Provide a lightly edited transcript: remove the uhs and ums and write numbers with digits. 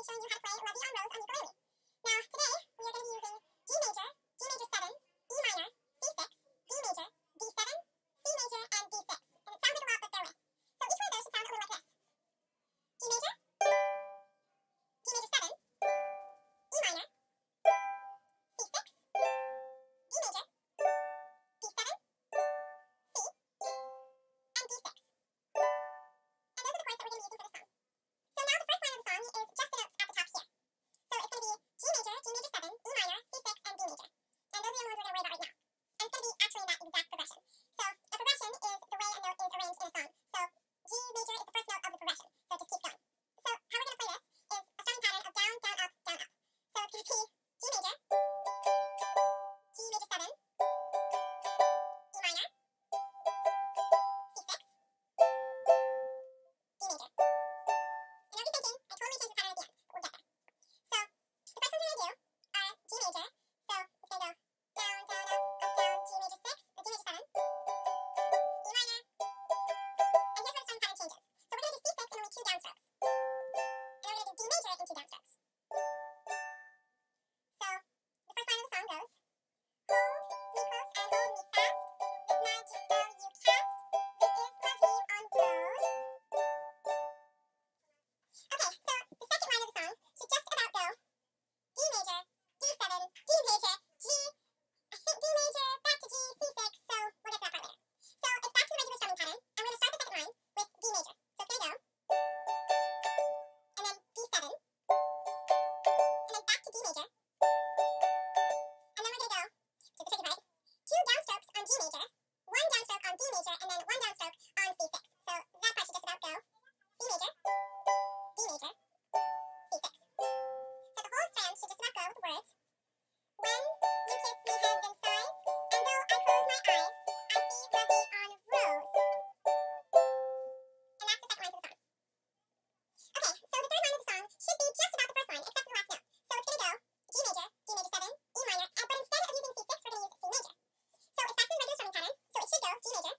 showing you how to play Love You on Rose on ukulele. Now, today, we are going to be using G major, G major 7, E minor, C6, D major, D7, C major, and D6. And it sounds like a lot, but bear with. So each one of those should sound a little like this. G major, G major 7, E minor, C6, D major, D7, C, and D6. And those are the chords that we're going to be using for this song. So now the first line of the song is just the notes at the top here. So it's going to be G major, G major 7, E minor, C6, and D major. And those are the only ones we're going to worry about right now. And it's going to be actually in that exact progression. So the progression is the way a note is arranged in a song. So G major is the first note of the progression. So it just keeps going. So how we're going to play this is a strumming pattern of down, down, up, down, up. So it's going to be G major, G major 7, E minor, C6, D major. I know what you're thinking, I totally changed the pattern at the end, but we'll get there. So, the first ones we're going to do are G major. So, it's going to go down, down, up, down, G major 6, G major 7, E minor, and here's where the strumming pattern changes. So, we're going to do C6 in only 2 downstrokes. And we're going to do D major in 2 downstrokes. So, the first line of the song goes, hold me close and hold me fast. This magic spell you cast. This is Love You on Rose. Okay, so the second line of the song should just about go D major, D7, D major, G, I think D major, back to G, C6, so we'll get to that part later. So it's back to the regular strumming pattern, and we're going to start the second line with D major. So it's going to go, and then D7, and then back to D major, and then we're going to go, which is the tricky part, 2 downstrokes on G major, 1 downstroke on D major, and then 1 downstroke on C6. So that part should just about go C major, D major, C6. So the whole strand should just about go with the words, when you kiss me heaven sighs, and though I close my eyes, I see Love You on Rose. And that's the second line to the song. Okay, so the third line of the song should be just about the first line, except for the last note. So it's going to go G major, G major 7, E minor, but instead of using C6, we're going to use C major. So it's back to the regular strumming pattern, so it should go G major,